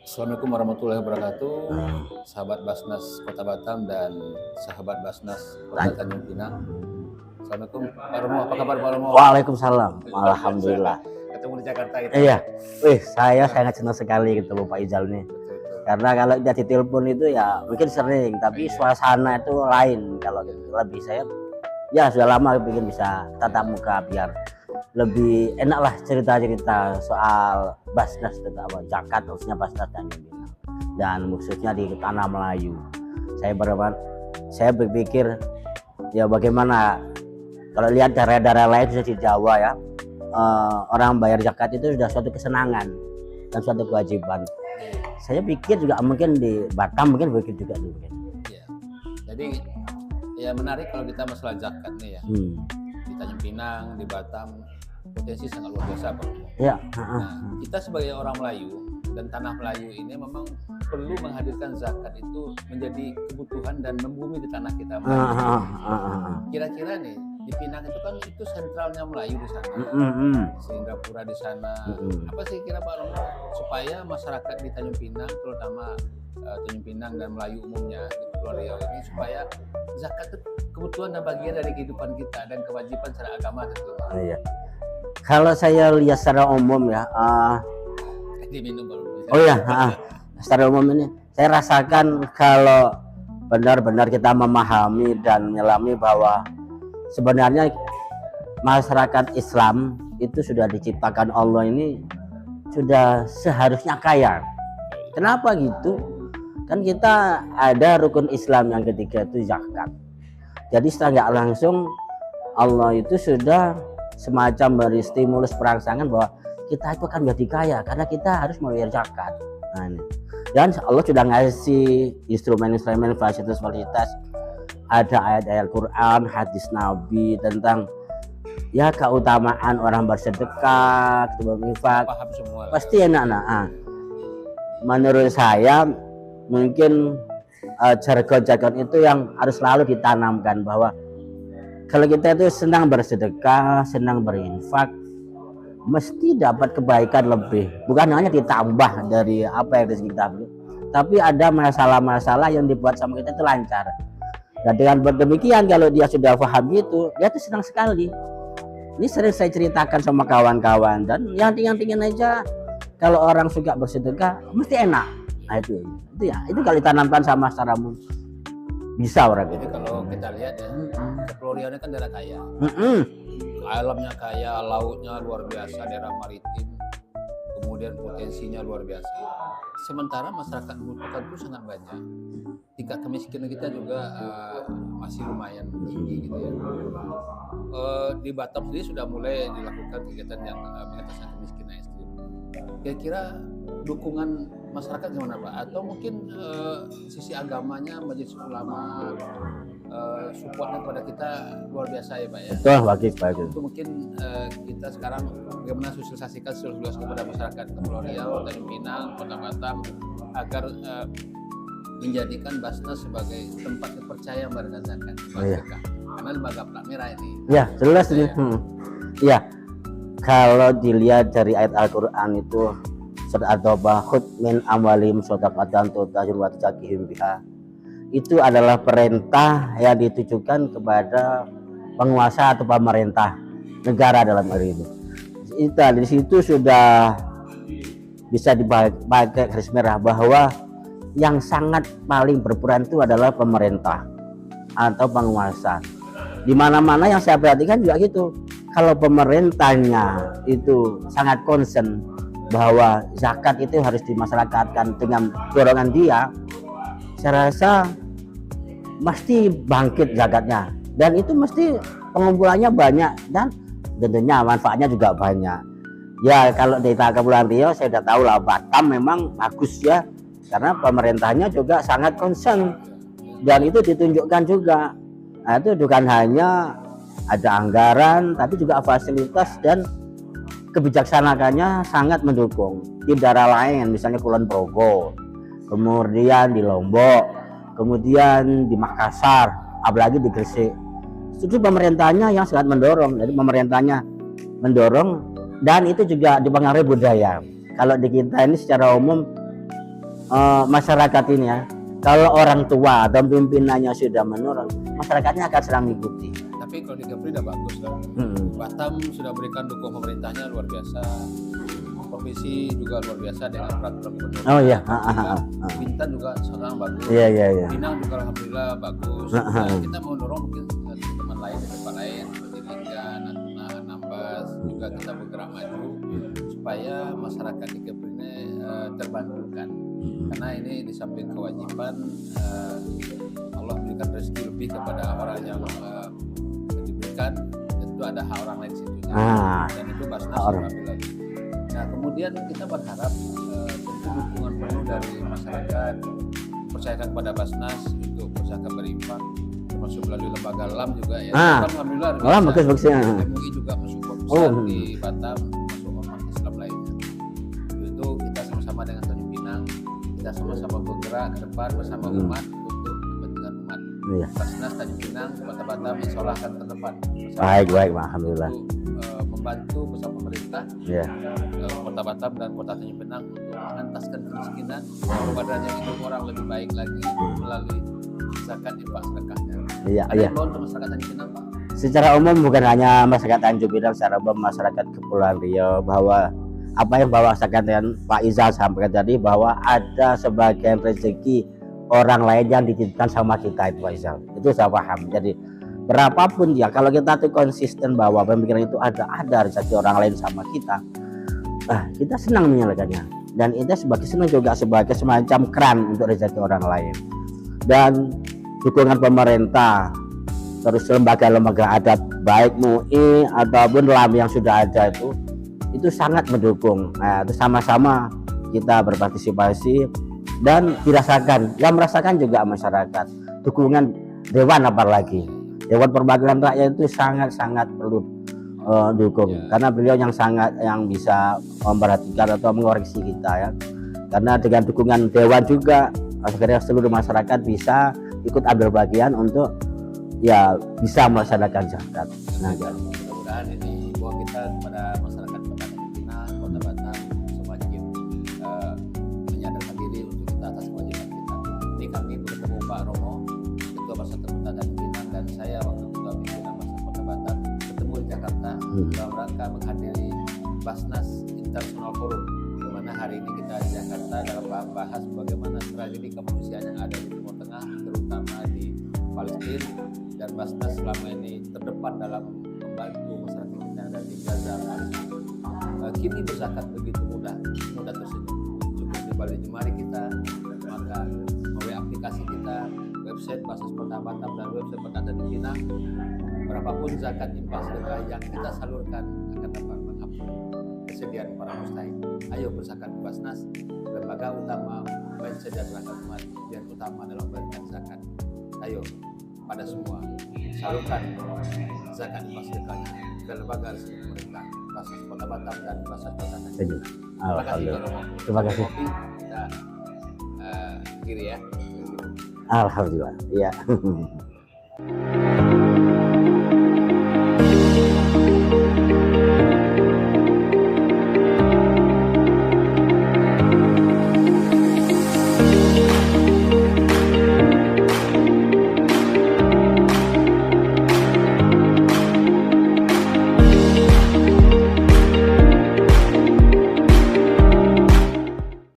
Assalamualaikum warahmatullahi wabarakatuh, sahabat Basnas Kota Batam dan sahabat Basnas Kota Tanjung Pinang. Assalamualaikum Pak Romo, apa kabar Pak Romo? Waalaikumsalam, alhamdulillah. Ketemu di Jakarta gitu. Iya, saya sangat senang sekali ketemu Pak Ijal nih. Karena kalau dia ditelepon itu ya mungkin sering, tapi suasana itu lain. Kalau gitu lebih saya, ya sudah lama bikin bisa tatap muka biar lebih enak lah cerita-cerita soal Basnas apa Jakarta, khususnya Basnas Tanjung Pinang dan khususnya di tanah Melayu. Saya berpikir ya bagaimana kalau lihat daerah-daerah lain sudah di Jawa ya, orang bayar zakat itu sudah suatu kesenangan dan suatu kewajiban. Saya pikir juga mungkin di Batam mungkin begitu juga dulu. Ya. Jadi ya menarik kalau kita masalah zakat nih ya. Di Tanjung Pinang, di Batam potensi sangat luar biasa Pak Romo. Ya. Nah, kita sebagai orang Melayu dan tanah Melayu ini memang perlu menghadirkan zakat itu menjadi kebutuhan dan membumi di tanah kita. Kira-kira nih di Pinang itu kan itu sentralnya Melayu di sana, Sindrapura di sana. Apa sih kira Pak Romo supaya masyarakat di Tanjung Pinang, terutama Tanjung Pinang dan Melayu umumnya di Pulau Riau ini supaya zakat itu kebutuhan dan bagian dari kehidupan kita dan kewajiban secara agama tentu. Iya. Kalau saya lihat secara umum ya, diminum baru. Secara umum ini saya rasakan kalau benar-benar kita memahami dan menyelami bahwa sebenarnya masyarakat Islam itu sudah diciptakan Allah ini sudah seharusnya kaya. Kenapa gitu? Kan kita ada rukun Islam yang ketiga itu zakat. Jadi secara nggak langsung Allah itu sudah semacam beri stimulus perangsangan bahwa kita itu akan menjadi kaya karena kita harus membayar zakat. Nah, ini. Dan Allah sudah ngasih instrumen-instrumen fasilitas-fasilitas, ada ayat-ayat Quran, hadis Nabi tentang ya keutamaan orang bersedekah, berinfak. Paham semua. Pasti enak. Menurut saya mungkin jargon-jargon itu yang harus selalu ditanamkan bahwa kalau kita itu senang bersedekah, senang berinfak, mesti dapat kebaikan lebih. Bukan hanya ditambah dari apa yang rezeki kita beli, tapi ada masalah-masalah yang dibuat sama kita itu lancar. Dan dengan demikian kalau dia sudah paham itu, dia tuh senang sekali. Ini sering saya ceritakan sama kawan-kawan dan yang tinggal-tinggal aja kalau orang suka bersedekah mesti enak. Nah itu kalau ditanamkan sama secara bisa orang Jadi gitu. kalau kita lihat ya, Pulau Riau ini kan daerah kaya. Alamnya kaya, lautnya luar biasa, daerah maritim, kemudian potensinya luar biasa. Sementara masyarakat membutuhkan itu sangat banyak. Tingkat kemiskinan kita juga masih lumayan tinggi gitu ya. Di Batam sendiri sudah mulai dilakukan kegiatan yang mengatasi kemiskinan ekstrim. Kira-kira dukungan masyarakat gimana Pak? Atau mungkin sisi agamanya, majelis ulama supportnya kepada kita luar biasa ya Pak ya? Betul, bagus. Itu mungkin kita sekarang bagaimana sosialisasikan seluruh kepada masyarakat Pulau Riau, Tanjung Pinang, Kota Batam agar menjadikan Basnas sebagai tempat terpercaya memberikan zakat. Karena lembaga plat merah ini. Ya jelas nih. Ya kalau dilihat dari ayat Al-Quran itu surat At-Taubah, khudz min amwalihim shadaqatan tutahhiruhum wa tuzakkihim biha. Itu adalah perintah yang ditujukan kepada penguasa atau pemerintah negara dalam hal ini. Itu di situ sudah bisa dipakai garis merah bahwa yang sangat paling berperan itu adalah pemerintah atau penguasa. Di mana-mana yang saya perhatikan juga gitu. Kalau pemerintahnya itu sangat concern bahwa zakat itu harus dimasyarakatkan dengan dorongan dia, saya rasa mesti bangkit zakatnya dan itu mesti pengumpulannya banyak dan tentunya manfaatnya juga banyak. Ya kalau di Kepulauan Riau saya sudah tahu lah, Batam memang bagus ya karena pemerintahnya juga sangat concern dan itu ditunjukkan juga. Nah itu bukan hanya ada anggaran tapi juga fasilitas dan kebijaksanaannya sangat mendukung. Di daerah lain misalnya Kulon Progo, kemudian di Lombok, kemudian di Makassar, apalagi di Gresik, itu pemerintahnya yang sangat mendorong. Jadi pemerintahnya mendorong dan itu juga dipengaruhi budaya. Kalau di kita ini secara umum masyarakat ini ya, kalau orang tua atau pimpinannya sudah menurun, masyarakatnya akan serang mengikuti. Tapi kalau di Kepri udah bagus kan. Batam sudah berikan dukung pemerintahnya luar biasa. Provinsi juga luar biasa dengan peraturan gubernur. Oh iya. Bintan juga sekarang bagus. Iya. Pinang juga alhamdulillah bagus. Nah, kita mau dorong mungkin teman lain di tempat lain seperti Lingga, Natuna, Anambas juga kita bergerak maju supaya masyarakat di Kepri ini terbantukan. Karena ini di samping kewajiban Allah berikan rezeki lebih kepada orang yang diberikan, tentu ada hak orang lain di situ. Dan itu Basnas mengambil lagi. Nah kemudian kita berharap tentu dukungan penuh dari masyarakat, percayakan kepada Basnas untuk usahakan berinfak, termasuk melalui lembaga LAM juga ya. Alhamdulillah. Bagusnya. MUI juga support besar di Batam, masuk ormas Islam lainnya. Itu kita sama-sama dengan Tanjung Pinang, kita sama-sama bergerak ke depan bersama umat untuk kepentingan umat. Basnas Tanjung Pinang, Kota Batam, insya Allah akan ke depan. Baik, alhamdulillah. Membantu bersama pemerintah Kota Batam dan Kota Tanjung Pinang untuk mengentaskan kemiskinan, kepada yang hidup orang lebih baik lagi melalui zakat infak sedekahnya. Ada yang untuk masyarakat Tanjung Pinang, Pak? Secara umum bukan hanya masyarakat Tanjung Pinang, secara umum masyarakat Kepulauan Riau, bahwa apa yang Bapak sampaikan Pak Izal sampaikan tadi, bahwa ada sebagian rezeki orang lain yang dititipkan sama kita itu Pak Izal. Itu saya paham. Jadi berapapun ya, kalau kita tuh konsisten bahwa pemikiran itu ada rezeki orang lain sama kita, kita senang menyalakannya, dan itu senang juga sebagai semacam keran untuk rezeki orang lain. Dan dukungan pemerintah, terus lembaga-lembaga adat baik MUI ataupun LAM yang sudah ada itu sangat mendukung. Nah itu sama-sama kita berpartisipasi dan dirasakan, yang merasakan juga masyarakat, dukungan dewan apalagi. Dewan Perwakilan Rakyat itu sangat perlu dukung, karena beliau yang bisa memperhatikan atau mengoreksi kita ya. Karena dengan dukungan dewan juga akhirnya seluruh masyarakat bisa ikut ambil bagian untuk ya bisa melaksanakan zakat. Nah, mudah-mudahan ini bahwa kita kepada masyarakat Kota Tanjung Pinang, Kota Batam semakin menyadarkan diri untuk kita atas kewajiban kita. Ini kami bertemu Pak Romo, Ketua Masyarakat Kota Tanjung Pinang, dan saya waktu Ketua Pimpinan Masyarakat Kota Batam bertemu di Jakarta dalam rangka menghadiri Basnas International Forum, di mana hari ini kita di Jakarta dalam bahas bagaimana tragedi kemanusiaan yang ada di Timur Tengah, terutama di Palestina, dan Basnas selama ini terdepan dalam membantu masyarakat kita yang ada di Gaza, Palestina. Kini berzakat begitu mudah tersenyum. Cukup di balik jemari kita, maka melalui aplikasi kita, website Basnas Kota Batam dan website Kota Tanjung Pinang, berapapun zakat infak sedekah yang kita salurkan akan dapat menghapus kesedihan para mustahik. Ayo berzakat di Basnas, lembaga utama mensejahterakan umat yang utama dalam memberikan zakat. Ayo pada semua salurkan zakat infak sedekahnya ke lembaga resmi pemerintah, Basnas Kota Batam dan Basnas Kota Tanjung Pinang. Terima kasih. Kita kiri ya. Alhamdulillah. Iya.